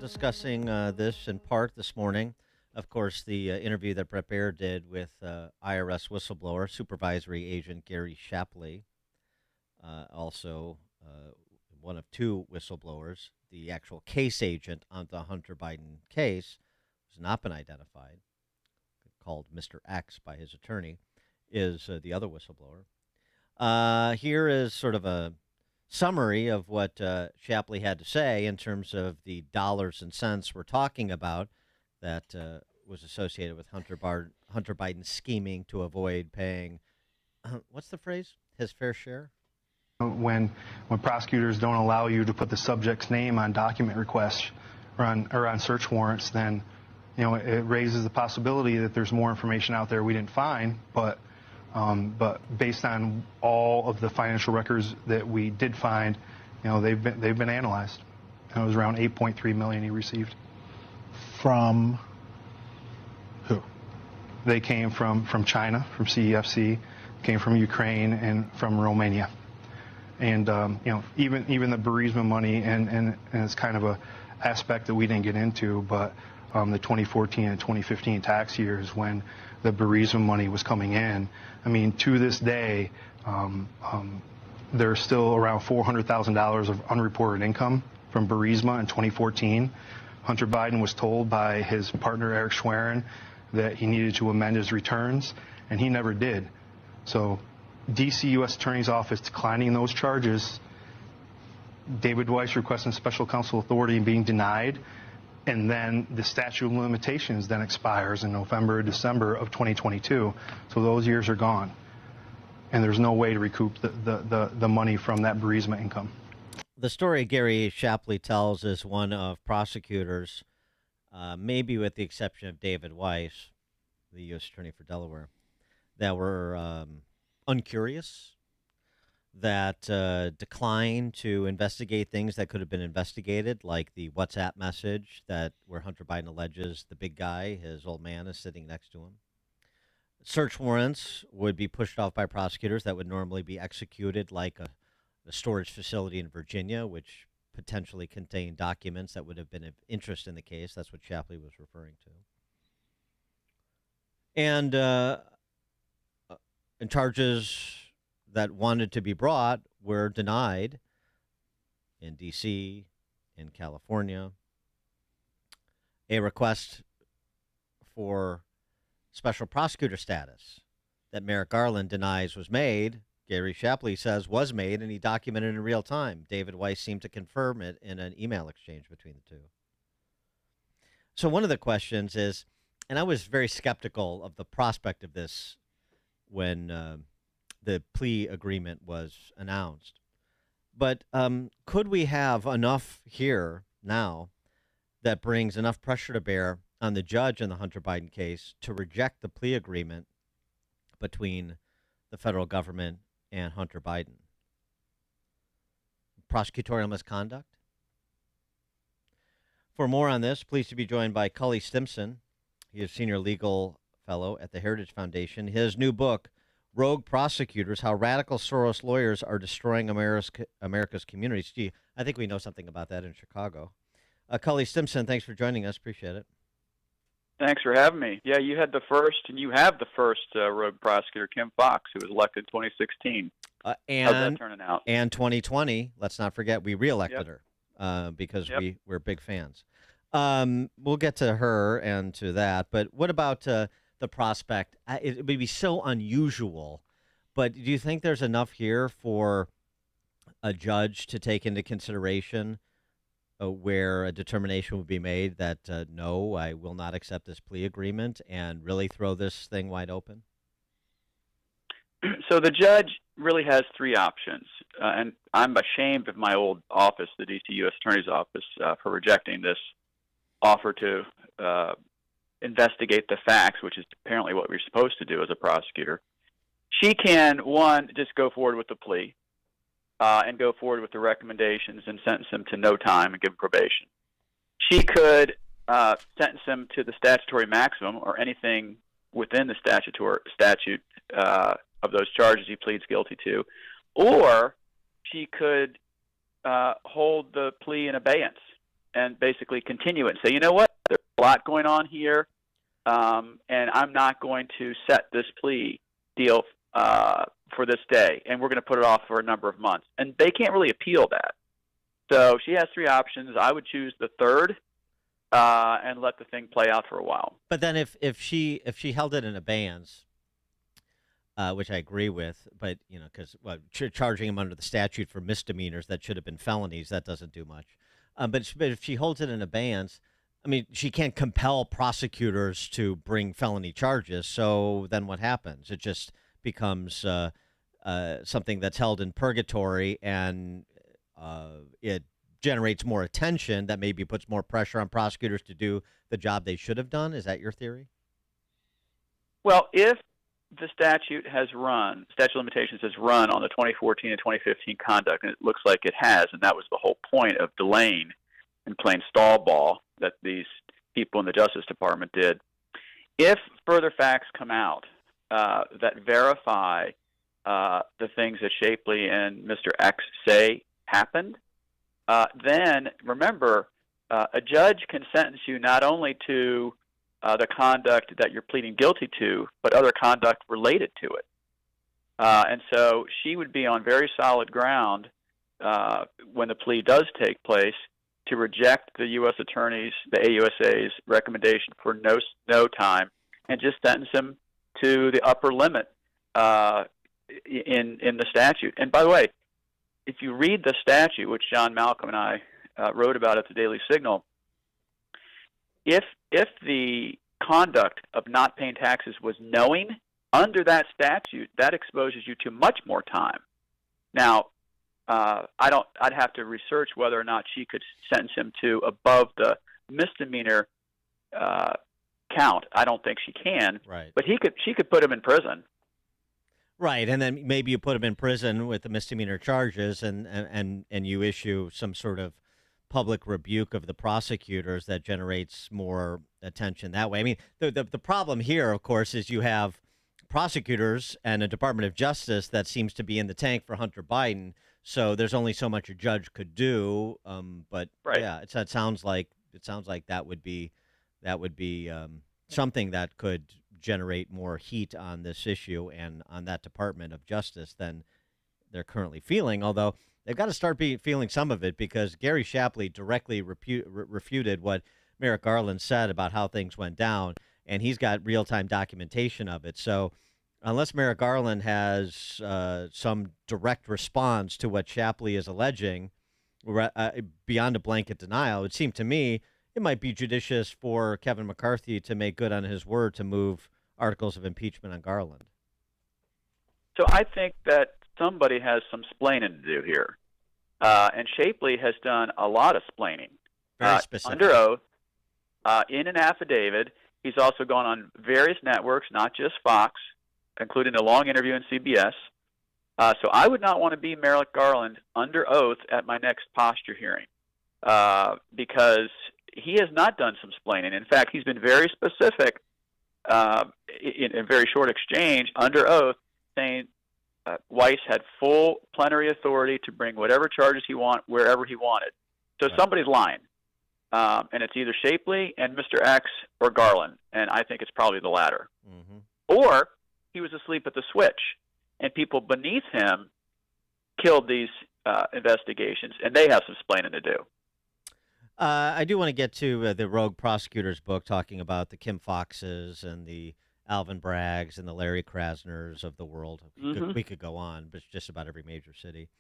discussing this in part this morning. Of course, the interview that Brett Baer did with IRS whistleblower, supervisory agent Gary Shapley, also one of two whistleblowers. The actual case agent on the Hunter Biden case has not been identified, called Mr. X by his attorney, is the other whistleblower. Here is sort of a summary of what Shapley had to say in terms of the dollars and cents we're talking about that was associated with Hunter Biden scheming to avoid paying, what's the phrase, his fair share? When prosecutors don't allow you to put the subject's name on document requests or on search warrants, then it raises the possibility that there's more information out there we didn't find. But based on all of the financial records that we did find, they've been analyzed. And it was around $8.3 million he received. From who? They came from China, from CEFC, came from Ukraine, and from Romania. And even the Burisma money, and it's kind of a aspect that we didn't get into, but the 2014 and 2015 tax years when the Burisma money was coming in. I mean, to this day, there's still around $400,000 of unreported income from Burisma in 2014. Hunter Biden was told by his partner Eric Schwerin that he needed to amend his returns, and he never did. So D.C. U.S. Attorney's Office declining those charges, David Weiss requesting special counsel authority and being denied, and then the statute of limitations then expires in November or December of 2022. So those years are gone, and there's no way to recoup the money from that Burisma income. The story Gary Shapley tells is one of prosecutors, maybe with the exception of David Weiss, the U.S. Attorney for Delaware, that were uncurious, that declined to investigate things that could have been investigated, like the WhatsApp message where Hunter Biden alleges the big guy, his old man, is sitting next to him. Search warrants would be pushed off by prosecutors that would normally be executed, like a storage facility in Virginia, which potentially contained documents that would have been of interest in the case. That's what Shapley was referring to. And charges that wanted to be brought were denied in D.C., in California. A request for special prosecutor status that Merrick Garland denies was made, Gary Shapley says was made, and he documented in real time. David Weiss seemed to confirm it in an email exchange between the two. So one of the questions is, and I was very skeptical of the prospect of this when the plea agreement was announced. But could we have enough here now that brings enough pressure to bear on the judge in the Hunter Biden case to reject the plea agreement between the federal government and Hunter Biden? Prosecutorial misconduct? For more on this, pleased to be joined by Cully Stimson. He is senior legal fellow at the Heritage Foundation. His new book, Rogue Prosecutors, How Radical Soros Lawyers Are Destroying America's Communities. Gee, I think we know something about that in Chicago. Cully Stimson, thanks for joining us. Appreciate it. Thanks for having me. Yeah, you had the first, and you have the first rogue prosecutor, Kim Foxx, who was elected in 2016. How's that turning out? And 2020, let's not forget, we reelected her because we're big fans. We'll get to her and to that, but what about the prospect? It would be so unusual, but do you think there's enough here for a judge to take into consideration where a determination would be made that, no, I will not accept this plea agreement, and really throw this thing wide open? So the judge really has three options, and I'm ashamed of my old office, the D.C. U.S. Attorney's Office, for rejecting this offer to investigate the facts, which is apparently what we're supposed to do as a prosecutor. She can, one, just go forward with the plea and go forward with the recommendations and sentence him to no time and give him probation. She could sentence him to the statutory maximum or anything within the statute of those charges he pleads guilty to, or she could hold the plea in abeyance and basically continue it and say, you know what, there's a lot going on here, and I'm not going to set this plea deal for this day, and we're going to put it off for a number of months. And they can't really appeal that. So she has three options. I would choose the third and let the thing play out for a while. But then if she held it in abeyance, which I agree with, but because charging him under the statute for misdemeanors that should have been felonies, that doesn't do much. But if she holds it in abeyance, I mean, she can't compel prosecutors to bring felony charges. So then what happens? It just becomes something that's held in purgatory, and it generates more attention that maybe puts more pressure on prosecutors to do the job they should have done. Is that your theory? Well, if the statute of limitations has run on the 2014 and 2015 conduct, and it looks like it has, and that was the whole point of delaying and playing stall ball that these people in the Justice Department did. If further facts come out that verify the things that Shapley and Mr. X say happened, then remember, a judge can sentence you not only to the conduct that you're pleading guilty to, but other conduct related to it. And so she would be on very solid ground when the plea does take place to reject the U.S. Attorney's, the AUSA's recommendation for no time, and just sentence him to the upper limit in the statute. And by the way, if you read the statute, which John Malcolm and I wrote about at the Daily Signal, if the conduct of not paying taxes was knowing, under that statute, that exposes you to much more time. Now, I'd have to research whether or not she could sentence him to above the misdemeanor count. I don't think she can. Right. But she could put him in prison. Right, and then maybe you put him in prison with the misdemeanor charges, and you issue some sort of public rebuke of the prosecutors that generates more attention that way. I mean, the problem here, of course, is you have prosecutors and a Department of Justice that seems to be in the tank for Hunter Biden. So there's only so much a judge could do. But right. Yeah, it sounds like that would be something that could generate more heat on this issue and on that Department of Justice than they're currently feeling. Although they've got to start feeling some of it, because Gary Shapley directly refuted what Merrick Garland said about how things went down, and he's got real-time documentation of it. So unless Merrick Garland has some direct response to what Shapley is alleging, beyond a blanket denial, it would seem to me it might be judicious for Kevin McCarthy to make good on his word to move articles of impeachment on Garland. So I think that somebody has some splaining to do here. And Shapley has done a lot of splaining. Very specific. Under oath, in an affidavit. He's also gone on various networks, not just Fox, including a long interview in CBS. So I would not want to be Merrick Garland under oath at my next posture hearing, because he has not done some splaining. In fact, he's been very specific in a very short exchange under oath, saying Weiss had full plenary authority to bring whatever charges he wanted, wherever he wanted. So Right. Somebody's lying. And it's either Shapley and Mr. X or Garland, and I think it's probably the latter. Mm-hmm. Or he was asleep at the switch, and people beneath him killed these investigations, and they have some splaining to do. I do want to get to the Rogue Prosecutors book, talking about the Kim Foxes and the Alvin Braggs and the Larry Krasners of the world. We could go on, but it's just about every major city.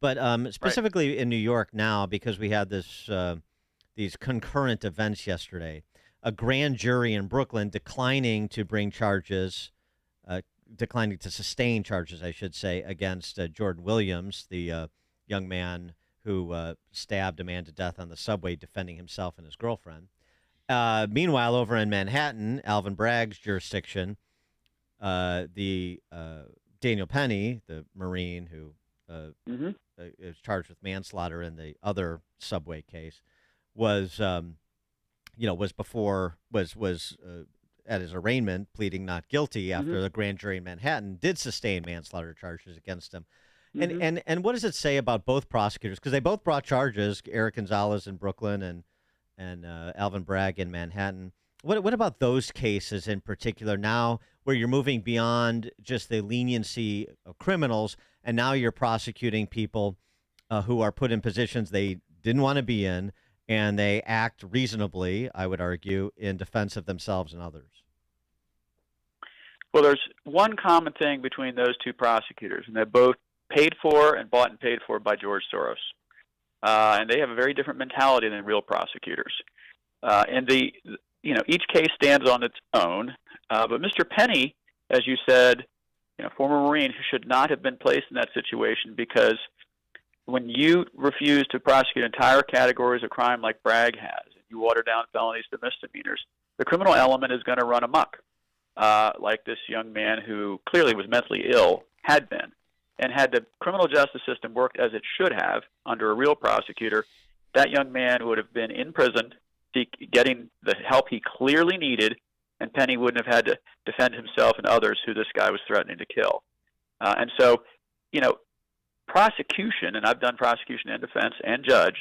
But specifically in New York now, because we had these concurrent events yesterday, a grand jury in Brooklyn declining to sustain charges, I should say, against Jordan Williams, the young man who stabbed a man to death on the subway defending himself and his girlfriend. Meanwhile, over in Manhattan, Alvin Bragg's jurisdiction, the Daniel Penny, the Marine who is charged with manslaughter in the other subway case, was at his arraignment pleading not guilty after the grand jury in Manhattan did sustain manslaughter charges against him. And what does it say about both prosecutors? Because they both brought charges, Eric Gonzalez in Brooklyn and and Alvin Bragg in Manhattan. What about those cases in particular now where you're moving beyond just the leniency of criminals and now you're prosecuting people who are put in positions they didn't want to be in and they act reasonably, I would argue, in defense of themselves and others? Well, there's one common thing between those two prosecutors, and they're both paid for and bought and paid for by George Soros. And they have a very different mentality than real prosecutors. Each case stands on its own. But Mr. Penny, as you said, former Marine who should not have been placed in that situation, because when you refuse to prosecute entire categories of crime like Bragg has, and you water down felonies to misdemeanors, the criminal element is going to run amok, like this young man who clearly was mentally ill had been. And had the criminal justice system worked as it should have under a real prosecutor, that young man would have been in prison getting the help he clearly needed, and Penny wouldn't have had to defend himself and others who this guy was threatening to kill. And so, prosecution, and I've done prosecution and defense and judge,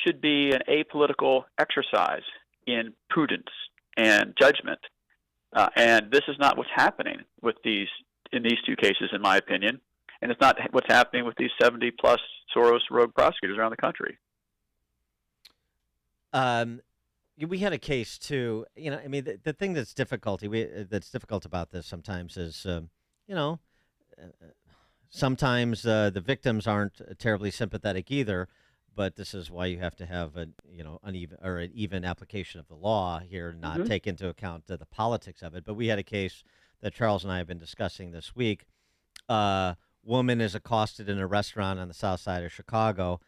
should be an apolitical exercise in prudence and judgment. And this is not what's happening in these two cases, in my opinion. And it's not what's happening with these 70-plus Soros rogue prosecutors around the country. We had a case too. The thing that's difficult about this sometimes is, sometimes the victims aren't terribly sympathetic either. But this is why you have to have an even application of the law here, not take into account the politics of it. But we had a case that Charles and I have been discussing this week. Woman is accosted in a restaurant on the south side of Chicago.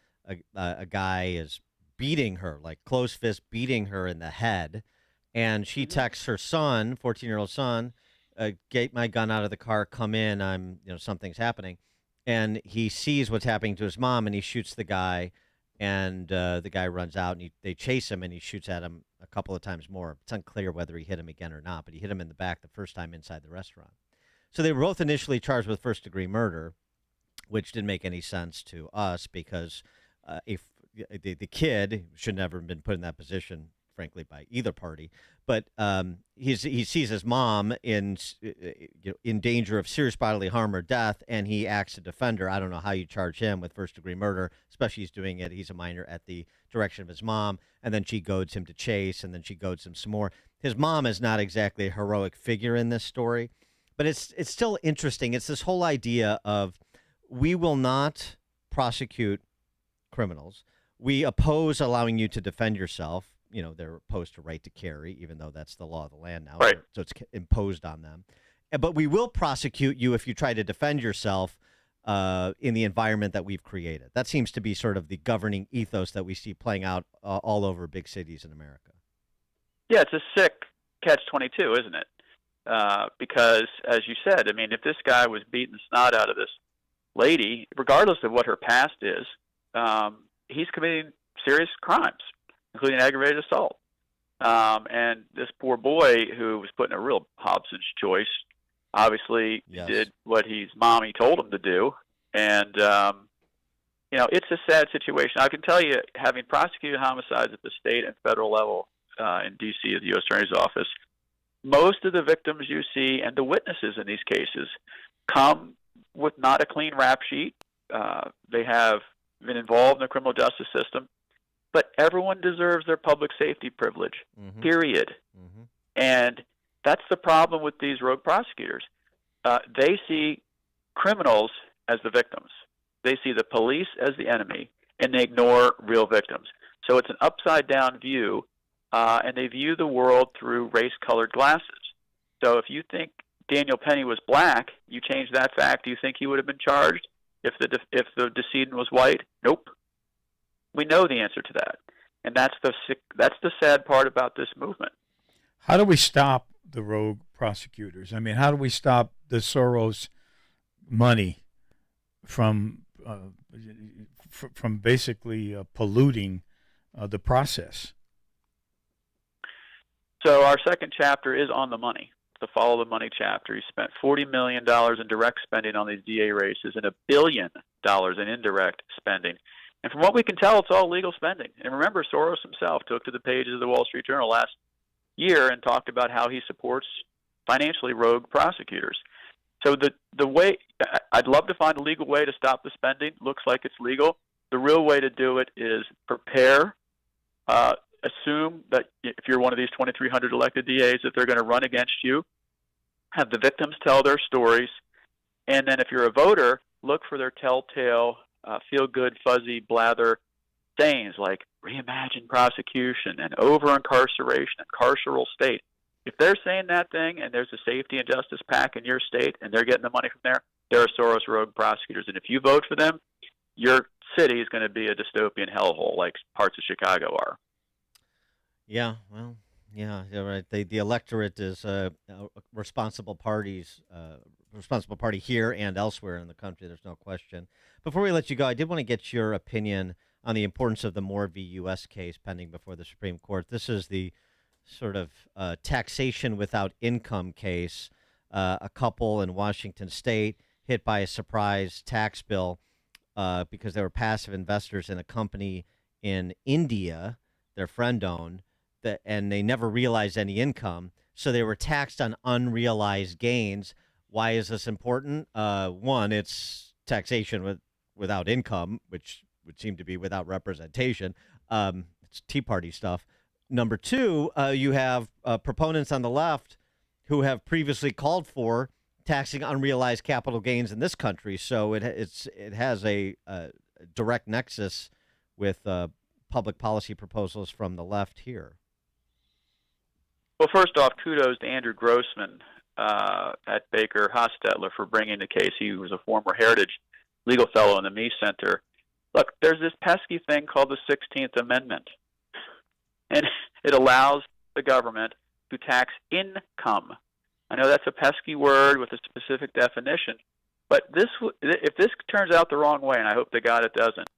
A guy is beating her, like closed fist beating her in the head. And she texts her son, 14-year-old son, get my gun out of the car, come in, something's happening. And he sees what's happening to his mom, and he shoots the guy. And the guy runs out, and they chase him, and he shoots at him a couple of times more. It's unclear whether he hit him again or not, but he hit him in the back the first time inside the restaurant. So they were both initially charged with first-degree murder, which didn't make any sense to us because if the kid should never have been put in that position, frankly, by either party. But he sees his mom in danger of serious bodily harm or death, and he acts to defend her. I don't know how you charge him with first-degree murder, especially he's a minor at the direction of his mom, and then she goads him to chase, and then she goads him some more. His mom is not exactly a heroic figure in this story, but it's still interesting. It's this whole idea of we will not prosecute criminals. We oppose allowing you to defend yourself. They're opposed to right to carry, even though that's the law of the land now. Right. So it's imposed on them. But we will prosecute you if you try to defend yourself in the environment that we've created. That seems to be sort of the governing ethos that we see playing out all over big cities in America. Yeah, it's a sick catch-22, isn't it? Because, as you said, if this guy was beating the snot out of this lady, regardless of what her past is, he's committing serious crimes, including aggravated assault. And this poor boy who was put in a real Hobson's choice obviously did what his mommy told him to do. And, it's a sad situation. I can tell you, having prosecuted homicides at the state and federal level in D.C. at the U.S. Attorney's Office, most of the victims you see and the witnesses in these cases come with not a clean rap sheet. They have been involved in the criminal justice system. But everyone deserves their public safety privilege, period. Mm-hmm. And that's the problem with these rogue prosecutors. They see criminals as the victims. They see the police as the enemy, and they ignore real victims. So it's an upside-down view, and they view the world through race-colored glasses. So if you think Daniel Penny was black, you change that fact, do you think he would have been charged if the decedent was white? Nope. We know the answer to that, and that's the sad part about this movement. How do we stop the rogue prosecutors? How do we stop the Soros money from basically polluting the process? So our second chapter is on the money. The follow the money chapter. He spent $40 million in direct spending on these DA races and $1 billion in indirect spending. And from what we can tell, it's all legal spending. And remember, Soros himself took to the pages of the Wall Street Journal last year and talked about how he supports financially rogue prosecutors. So the way I'd love to find a legal way to stop the spending. Looks like it's legal. The real way to do it is prepare. Assume that if you're one of these 2,300 elected DAs, that they're going to run against you. Have the victims tell their stories, and then if you're a voter, look for their telltale, feel-good, fuzzy blather sayings like reimagine prosecution and over-incarceration and carceral state. If they're saying that thing and there's a safety and justice PAC in your state and they're getting the money from there, they're Soros rogue prosecutors. And if you vote for them, your city is going to be a dystopian hellhole like parts of Chicago are. Yeah, well, yeah, you're right. The electorate is responsible party here and elsewhere in the country. There's no question. Before we let you go, I did want to get your opinion on the importance of the Moore v. U.S. case pending before the Supreme Court. This is the sort of taxation without income case. A couple in Washington State hit by a surprise tax bill because they were passive investors in a company in India, their friend owned, and they never realized any income. So they were taxed on unrealized gains. Why is this important? One, it's taxation without income, which would seem to be without representation. It's Tea Party stuff. Number two, you have proponents on the left who have previously called for taxing unrealized capital gains in this country. So it has a direct nexus with public policy proposals from the left here. Well, first off, kudos to Andrew Grossman at Baker Hostetler for bringing the case. He was a former Heritage legal fellow in the Mies Center. Look, there's this pesky thing called the 16th Amendment, and it allows the government to tax income. I know that's a pesky word with a specific definition, but if this turns out the wrong way, and I hope to God it doesn't,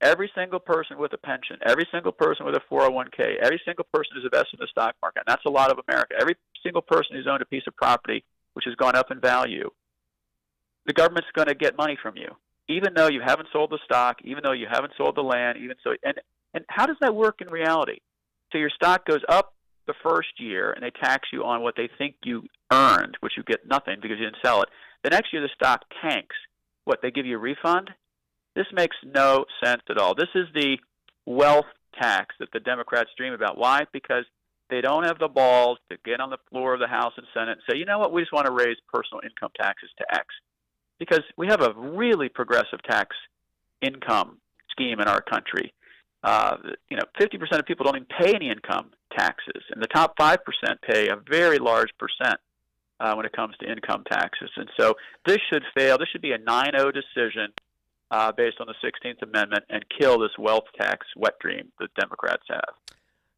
every single person with a pension, every single person with a 401k, every single person who's invested in the stock market, and that's a lot of America, every single person who's owned a piece of property which has gone up in value, the government's going to get money from you, even though you haven't sold the stock, even though you haven't sold the land, and how does that work in reality? So your stock goes up the first year, and they tax you on what they think you earned, which you get nothing because you didn't sell it. The next year the stock tanks. What, they give you a refund? This makes no sense at all. This is the wealth tax that the Democrats dream about. Why? Because they don't have the balls to get on the floor of the House and Senate and say, you know what, we just want to raise personal income taxes to X. Because we have a really progressive tax income scheme in our country. 50% of people don't even pay any income taxes, and the top 5% pay a very large percent when it comes to income taxes. And so this should fail. This should be a 9-0 decision based on the 16th Amendment and kill this wealth tax wet dream that Democrats have.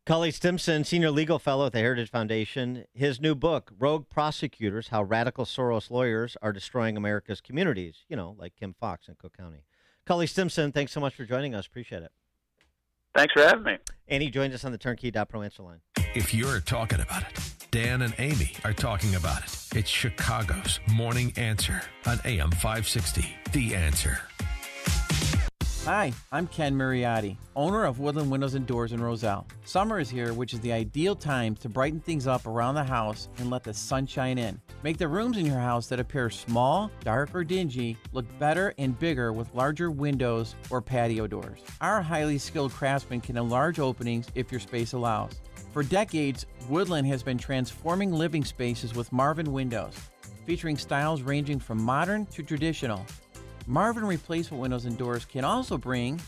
Cully Stimson, Senior Legal Fellow at the Heritage Foundation. His new book, Rogue Prosecutors, How Radical Soros Lawyers Are Destroying America's Communities, like Kim Fox in Cook County. Cully Stimson, thanks so much for joining us. Appreciate it. Thanks for having me. And he joins us on the Turnkey.pro answer line. If you're talking about it, Dan and Amy are talking about it. It's Chicago's Morning Answer on AM 560. The Answer. Hi, I'm Ken Mariotti, owner of Woodland Windows and Doors in Roselle. Summer is here, which is the ideal time to brighten things up around the house and let the sunshine in. Make the rooms in your house that appear small, dark, or dingy look better and bigger with larger windows or patio doors. Our highly skilled craftsmen can enlarge openings if your space allows. For decades, Woodland has been transforming living spaces with Marvin windows, featuring styles ranging from modern to traditional. Marvin replacement windows and doors can also bring